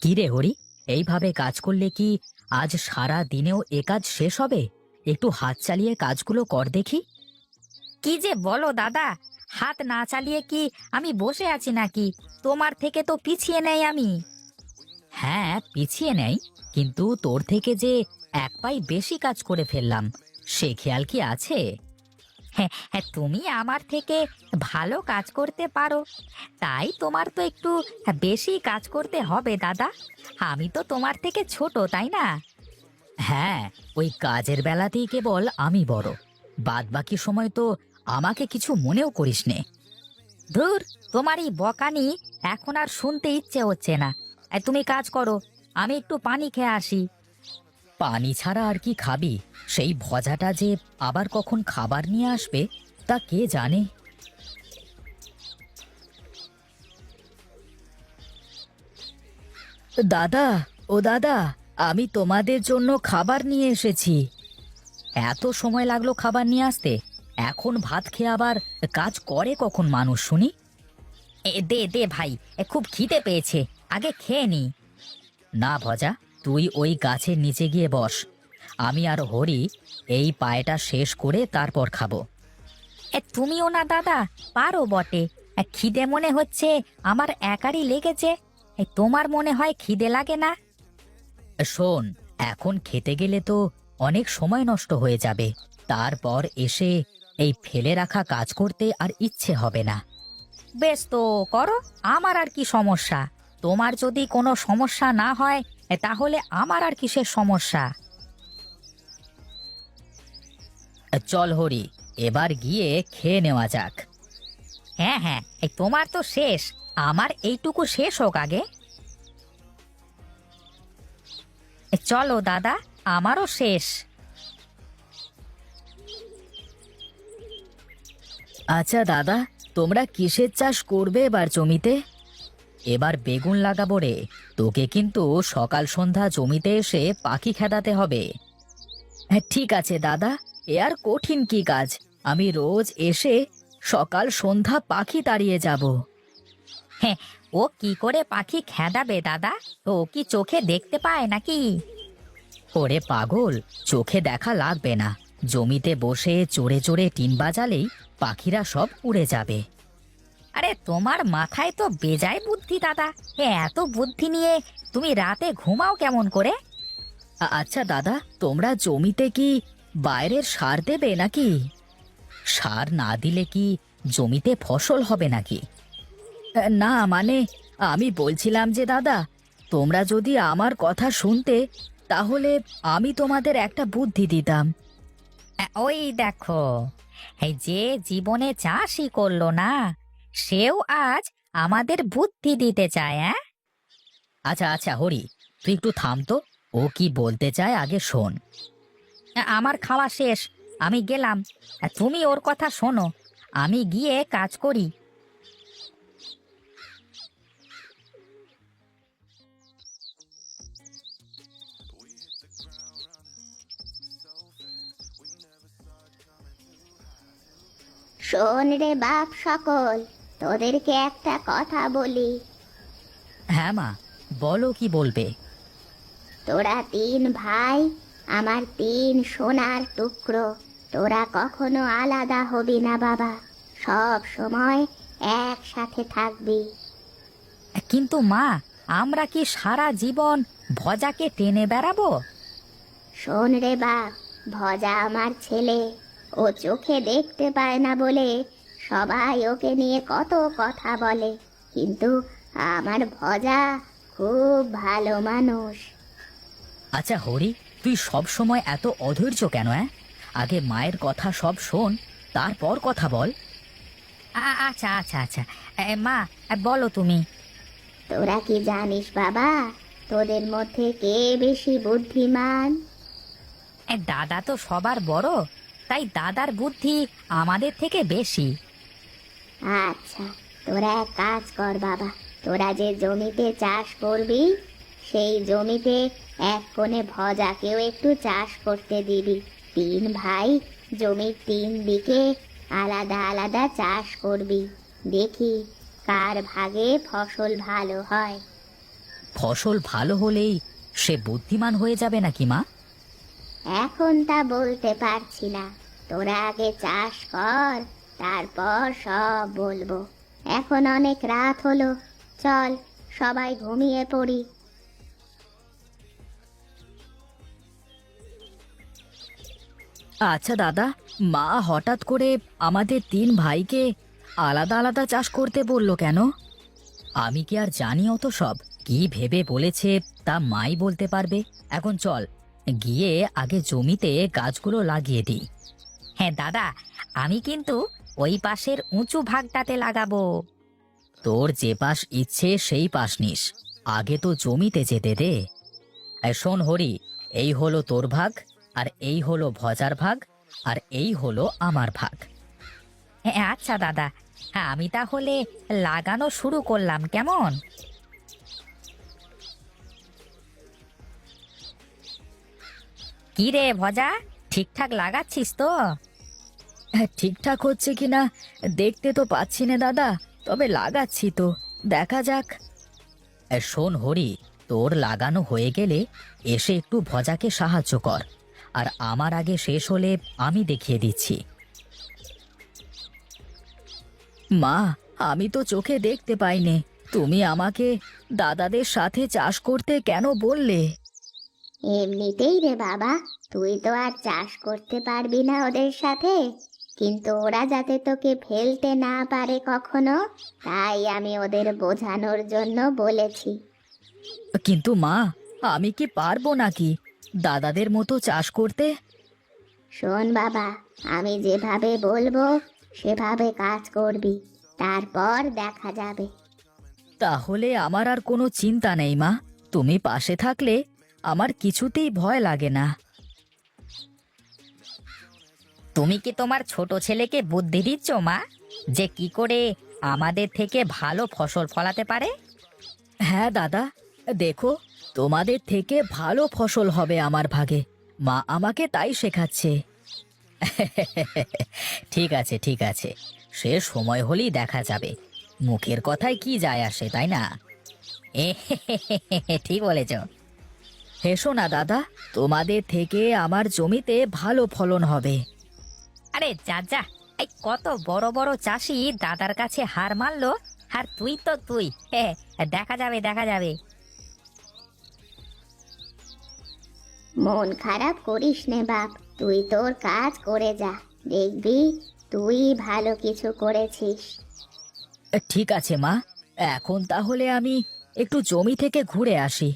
কি রে হরি, এইভাবে কাজ করলে কি আজ সারা দিনেও এ কাজ শেষ হবে? একটু হাত চালিয়ে কাজগুলো কর দেখি। কি যে বলো দাদা, হাত না চালিয়ে কি আমি বসে আছি নাকি? তোমার থেকে তো পিছিয়ে নেই আমি। হ্যাঁ, পিছিয়ে নেই, কিন্তু তোর থেকে যে এক পাই বেশি কাজ করে ফেললাম, সে খেয়াল কি আছে? হ্যাঁ হ্যাঁ, তুমি আমার থেকে ভালো কাজ করতে পারো, তাই তোমার তো একটু বেশি কাজ করতে হবে দাদা। আমি তো তোমার থেকে ছোট, তাই না? হ্যাঁ, ওই কাজের বেলাতেই কেবল আমি বড়, বাদ বাকি সময় তো আমাকে কিছু মনেও করিস নে। ধুর, তোমার এই বকানি এখন আর শুনতে ইচ্ছে হচ্ছে না। তুমি কাজ করো, আমি একটু পানি খেয়ে আসি। পানি ছাড়া আর কি খাবি? সেই ভজাটা যে আবার কখন খাবার নিয়ে আসবে তা কে জানে। দাদা, ও দাদা, আমি তোমাদের জন্য খাবার নিয়ে এসেছি। এত সময় লাগলো খাবার নিয়ে আসতে? এখন ভাত খেয়ে আবার কাজ করে কখন মানুষ শুনি? দে দে ভাই, খুব খিদে পেয়েছে, আগে খেয়ে নি। না ভজা, তুই ওই গাছের নিচে গিয়ে বস। আমি আর হরি এই পায়টা শেষ করে তারপর খাবো। তুমিও না দাদা, পারো বটে। খিদে মনে হচ্ছে আমার একারই লেগেছে। তোমার মনে হয় খিদে লাগে না? শোন, এখন খেতে গেলে তো অনেক সময় নষ্ট হয়ে যাবে, তারপর এসে এই ফেলে রাখা কাজ করতে আর ইচ্ছে হবে না। বেশ তো, করো, আমার আর কি সমস্যা? তোমার যদি কোনো সমস্যা না হয়, তাহলে আমার আর কিসের সমস্যা? চল হরি, এবার গিয়ে খেয়ে নেওয়া যাক। হ্যাঁ হ্যাঁ, তোমার তো শেষ, আমার এইটুকু শেষ হোক আগে। চলো দাদা, আমারও শেষ। আচ্ছা দাদা, তোমরা কিসের চাষ করবে এবার জমিতে? এবার বেগুন লাগাবো রে। তোকে কিন্তু সকাল সন্ধ্যা জমিতে এসে পাখি খেদাতে হবে। হ্যাঁ ঠিক আছে দাদা, এ আর কঠিন কি কাজ? আমি রোজ এসে সকাল সন্ধ্যা পাখি তাড়িয়ে যাব। হ্যাঁ, ও কি করে পাখি খেদাবে দাদা? ও কি চোখে দেখতে পায় নাকি? ওরে পাগল, চোখে দেখা লাগবে না, জমিতে বসে চড়ে চড়ে টিন বাজালেই পাখিরা সব উড়ে যাবে। আরে তোমার মাথায় তো বেজায় বুদ্ধি দাদা। এত বুদ্ধি নিয়ে তুমি রাতে ঘুমাও কেমন করে? আচ্ছা দাদা, তোমরা জমিতে কি বাইরের সার দেবে নাকি? সার না দিলে কি জমিতে ফসল হবে নাকি? না মানে, আমি বলছিলাম যে দাদা, তোমরা যদি আমার কথা শুনতে, তাহলে আমি তোমাদের একটা বুদ্ধি দিতাম। ওই দেখো, এই যে জীবনে চাষই করলো না, সেও আজ আমাদের বুদ্ধি দিতে চায়। আচ্ছা আচ্ছা হরি, তুই একটু থাম তো, ও কি বলতে চায় আগে শোন। আমার খাওয়া শেষ, আমি গেলাম। তুমি ওর কথা শোনো, আমি গিয়ে কাজ করি। শোন রে বাপ সকল, তোদেরকে একটা কথা বলি। হ্যাঁ মা, বলো কি বলবে। তোরা তিন ভাই, আমার তিন সোনার টুকরো। তোরা কখনো আলাদা হবি না বাবা, সব সময় একসাথে থাকবি। কিন্তু মা, আমরা কি সারা জীবন ভজাকে টেনে বেড়াবো? শোন রে বাপ, ভজা আমার ছেলে। ও চোখে দেখতে পায় না বলে সবাই ওকে নিয়ে কত কথা বলে, কিন্তু আমার ভজা খুব ভালো মানুষ। আচ্ছা হরি, তুই সব সময় এত অধৈর্য কেন? আগে মায়ের কথা সব শোন, তারপর কথা বল। আচ্ছা আচ্ছা আচ্ছা, মা, বলো তুমি। তোরা কি জানিস বাবা, তোদের মধ্যে কে বেশি বুদ্ধিমান? দাদা তো সবার বড়, তাই দাদার বুদ্ধি আমাদের থেকে বেশি। আচ্ছা, তোরা এক কাজ কর বাবা, তোরা যে জমিতে চাষ করবি, সেই জমিতে এক কোণে ভজাকেও একটু চাষ করতে দিবি। তিন ভাই জমির তিন দিকে আলাদা আলাদা চাষ করবি, দেখি কার ভাগে ফসল ভালো হয়। ফসল ভালো হলেই সে বুদ্ধিমান হয়ে যাবে নাকি মা? এখন তা বলতে পারছি না, তোরা আগে চাষ কর, তারপর সব বলবো। এখন অনেক রাত হলো, চল সবাই ঘুমিয়ে পড়ি। আচ্ছা দাদা, মা হঠাৎ করে আমাদের 3 ভাইকে আলাদা আলাদা চাষ করতে বললো কেন? আমি কি আর জানি অত সব? কি ভেবে বলেছে তা মাই বলতে পারবে। এখন চল গিয়ে আগে জমিতে গাছগুলো লাগিয়ে দিই। হ্যাঁ দাদা, আমি কিন্তু ওই পাশের উঁচু ভাগটাতে লাগাবো। তোর যে পাশ ইচ্ছে সেই পাশ নিস, আগে তো জমিতে যেতে দে। শোন হরি, এই হলো তোর ভাগ, আর এই হলো ভজার ভাগ, আর এই হলো আমার ভাগ। হ্যাঁ আচ্ছা দাদা, হ্যাঁ আমি তাহলে লাগানো শুরু করলাম, কেমন? কি রে ভজা, ঠিকঠাক লাগাচ্ছিস তো? ঠিকঠাক হচ্ছে কিনা দেখতে তো পাচ্ছি না দাদা, তবে লাগাচ্ছি তো, দেখা যাক। শোন হরি, তোর লাগানো হয়ে গেলে এসে একটু ভজাকে সাহায্য কর, আর আমার আগে শেষ হলে আমি দেখিয়ে দিচ্ছি। মা, আমি তো চোখে দেখতে পাইনি, তুমি আমাকে দাদাদের সাথে চাষ করতে কেন বললে? এমনিতেই রে বাবা, তুই তো আর চাষ করতে পারবি না ওদের সাথে, কিন্তু ওরা যাতে তোকে ফেলতে না পারে কখনো, তাই আমি ওদের বোঝানোর জন্য বলেছি। কিন্তু মা, আমি কি পারবো নাকি দাদাদের মতো চাষ করতে? শোন বাবা, আমি যেভাবে বলবো সেভাবে কাজ করবি, তারপর দেখা যাবে। তাহলে আমার আর কোনো চিন্তা নেই মা, তুমি পাশে থাকলে আমার কিছুতেই ভয় লাগে না। তুমি কি তোমার ছোট ছেলেকে বুদ্ধি দিচ্ছ মা, যে কি করে আমাদের থেকে ভালো ফসল ফলাতে পারে? হ্যাঁ দাদা, দেখো, তোমাদের থেকে ভালো ফসল হবে আমার ভাগে, মা আমাকে তাই শেখাচ্ছে। ঠিক আছে ঠিক আছে, সে সময় হলেই দেখা যাবে, মুখের কথায় কি যায় আসে, তাই না? এ ঠিক বলেছ। হেসো না দাদা, তোমাদের থেকে আমার জমিতে ভালো ফলন হবে। আরে যা যা, এই কত বড় বড় চাষি দাদার কাছে হার মানলো, আর তুই তো তুই, দেখা যাবে দেখা যাবে। মন খারাপ করিস নে বাপ, তুই তোর কাজ করে যা, দেখবি তুই ভালো কিছু করেছিস। ঠিক আছে মা, এখন তাহলে আমি একটু জমি থেকে ঘুরে আসি।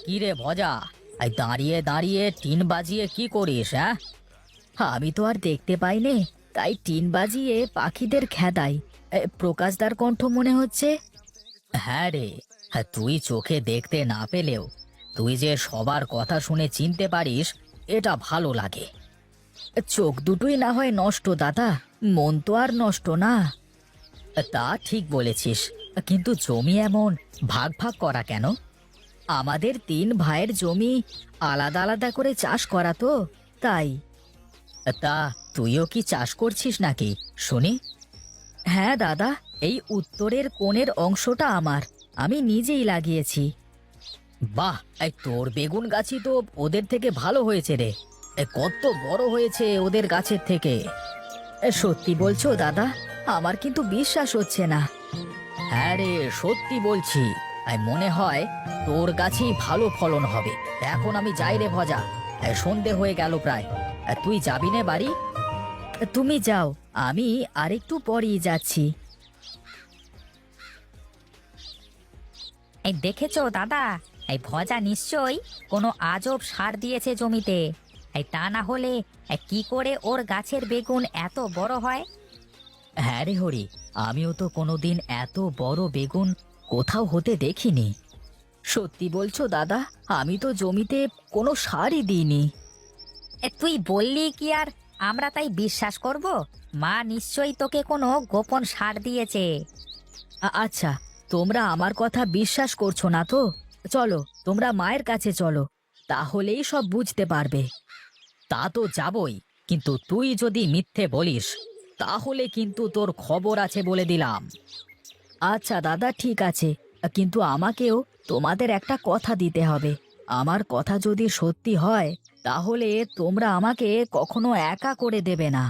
কি রে ভজা, এই দাঁড়িয়ে দাঁড়িয়ে টিন বাজিয়ে কি করিস? হ্যাঁ, আমি তো আর দেখতে পাইনে, তাই টিন বাজিয়ে পাখিদের খেদাই। প্রকাশদার কণ্ঠ মনে হচ্ছে। হ্যাঁ রে, হ্যাঁ, তুই চোখে দেখতে না পেলেও তুই যে সবার কথা শুনে চিনতে পারিস, এটা ভালো লাগে। চোখ দুটোই না হয় নষ্ট দাদা, মন তো আর নষ্ট না। তা ঠিক বলেছিস, কিন্তু জমি এমন ভাগ ভাগ করা কেন? আমাদের 3 ভাইয়ের জমি আলাদা আলাদা করে চাষ করা তো, তাই। তা তুইও কি চাষ করছিস নাকি শুনি? হ্যাঁ দাদা, এই উত্তরের কোণের অংশটা আমার, আমি নিজেই লাগিয়েছি। বাহ, এই তোর বেগুন গাছই তো ওদের থেকে ভালো হয়েছে রে, কত বড় হয়েছে ওদের গাছের থেকে। সত্যি বলছো দাদা? আমার কিন্তু বিশ্বাস হচ্ছে না। হ্যাঁ রে, সত্যি বলছি, মনে হয় তোর গাছেই ভালো ফলন হবে। এখন আমি যাই রে ভজা, সন্ধে হয়ে গেল প্রায়, তুই যাবি নে বাড়ি? তুমি যাও, আমি আরেকটু পরেই যাচ্ছি। এই দেখেছো দাদা, এই ভজা নিশ্চয়ই কোনো আজব সার দিয়েছে জমিতে, এই তা না হলে কি করে ওর গাছের বেগুন এত বড় হয়? হ্যাঁ রে হরি, আমিও তো কোনোদিন এত বড় বেগুন কোথাও হতে দেখিনি। সত্যি বলছো দাদা? আমি তো জমিতে কোনো সারই দিইনি। তুই বললি কি আর আমরা তাই বিশ্বাস করব? মা নিশ্চয়ই তোকে কোনো গোপন সার দিয়েছে। আচ্ছা, তোমরা আমার কথা বিশ্বাস করছো না তো? চলো, তোমরা মায়ের কাছে চলো, তাহলেই সব বুঝতে পারবে। তা তো যাবই, কিন্তু তুই যদি মিথ্যে বলিস তাহলে কিন্তু তোর খবর আছে বলে দিলাম। আচ্ছা দাদা, ঠিক আছে, কিন্তু আমাকেও তোমাদের একটা কথা দিতে হবে। আমার কথা যদি সত্যি হয় তাহলে তোমরা আমাকে কখনো একা করে দেবে না।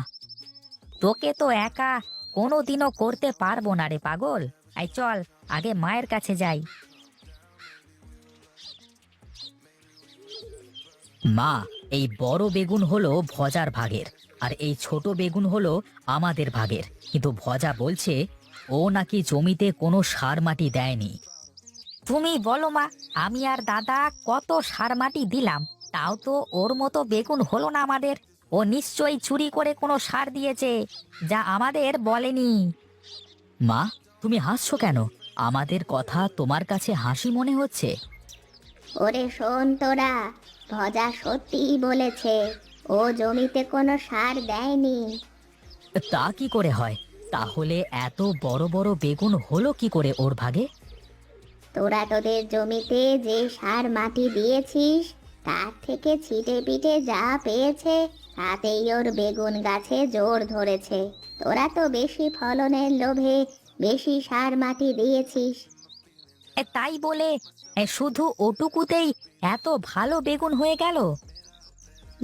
তোকে তো একা কোনোদিনও করতে পারবো না রে পাগল। আই চল, আগে মায়ের কাছে যাই। মা, এই বড় বেগুন হলো ভজার ভাগের, আর এই ছোট বেগুন হলো আমাদের ভাগের। কিন্তু ভজা বলছে ও নাকি জমিতে কোনো সার মাটি দেয়নি। তুমি বলো মা, আমি আর দাদা কত সার মাটি দিলাম, তাও তো ওর মতো বেগুন হলো না আমাদের। ও নিশ্চয়ই চুরি করে কোনো সার দিয়েছে, যা আমাদের বলেনি। মা, তুমি হাসছো কেন? আমাদের কথা তোমার কাছে হাসি মনে হচ্ছে? ওরে শোন তোরা, ভজা সত্যিই বলেছে, ও জমিতে কোনো সার দেয়নি। তা কি করে হয়? তাহলে এত বড় বড় বেগুন হলো কি করে ওর ভাগে? তোরা তোদের জমিতে যে সার মাটি দিয়েছিস তার থেকে ছিটে পিটে যা পেয়েছে তাতেই ওর বেগুন গাছে জোর ধরেছে। তোরা তো বেশি ফলনের লোভে বেশি সার মাটি দিয়েছিস। তাই বলে শুধু ওটুকুতেই এত ভালো বেগুন হয়ে গেল?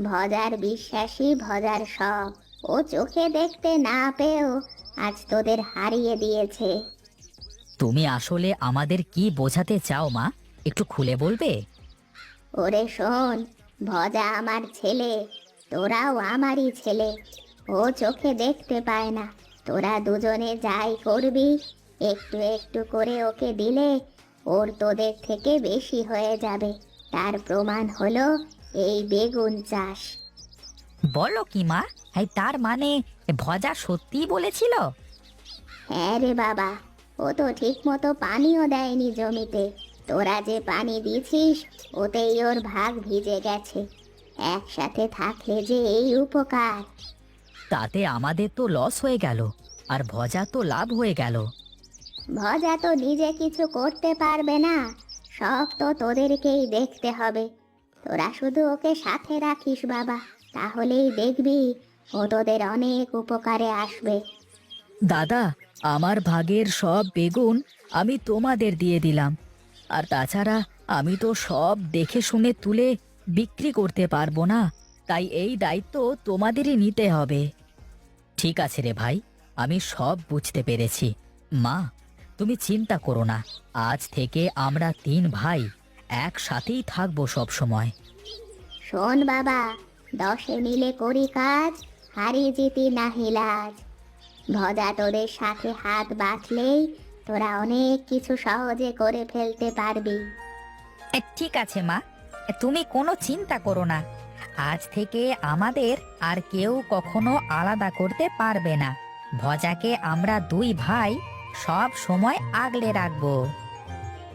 ভজার বিশ্বাসী ভজার সব, ও চোখে দেখতে না পেয়েও আজ তোদের হারিয়ে দিয়েছে। তুমি আসলে আমাদের কি বোঝাতে চাও মা? একটু খুলে বলবে? ওরে শোন, ভজা আমার ছেলে, তোরাও আমারই ছেলে। ও চোখে দেখতে পায় না, তোরা দুজনে যাই করবি একটু একটু করে ওকে দিলে ওর তোদের থেকে বেশি হয়ে যাবে। তার প্রমাণ হলো এই বেগুন চাষ। বলো কি মা, তার মানে ভজা সত্যিই বলেছিল? হ্যাঁ রে বাবা, ও তো ঠিক মতো পানিও দেয়নি জমিতে। তোরা যে পানি দিছিস ওতেই ওর ভাগ ভিজে গেছে। একসাথে থাকলে যে এই উপকার। তাতে আমাদের তো লস হয়ে গেল, আর ভজা তো লাভ হয়ে গেল। ভজা তো নিজে কিছু করতে পারবে না, সব তো তোদেরকেই দেখতে হবে। তোরা শুধু ওকে সাথে রাখিস বাবা, তাহলেই দেখবি ও তোদের অনেক উপকারে আসবে। দাদা, আমার ভাগের সব বেগুন আমি তোমাদের দিয়ে দিলাম, আর তাছাড়া আমি তো সব দেখে শুনে তুলে বিক্রি করতে পারবো না, তাই এই দায়িত্ব তোমাদেরই নিতে হবে। ঠিক আছে রে ভাই, আমি সব বুঝতে পেরেছি। মা, তুমি চিন্তা করো না, আজ থেকে আমরা 3 ভাই একসাথেই থাকবো সব সময়। শোন বাবা, 10 মিলে করি কাজ, হারি জিতি নাহি লাজ। ভজা তোদের সাথে হাত বাঁধলেই তোরা অনেক কিছু সহজে করে ফেলতে পারবি। ঠিক আছে মা, তুমি কোনো চিন্তা করো না। আজ থেকে আমাদের আর কেউ কখনো আলাদা করতে পারবে না। ভজাকে আমরা 2 ভাই সব সময় আগলে রাখবো।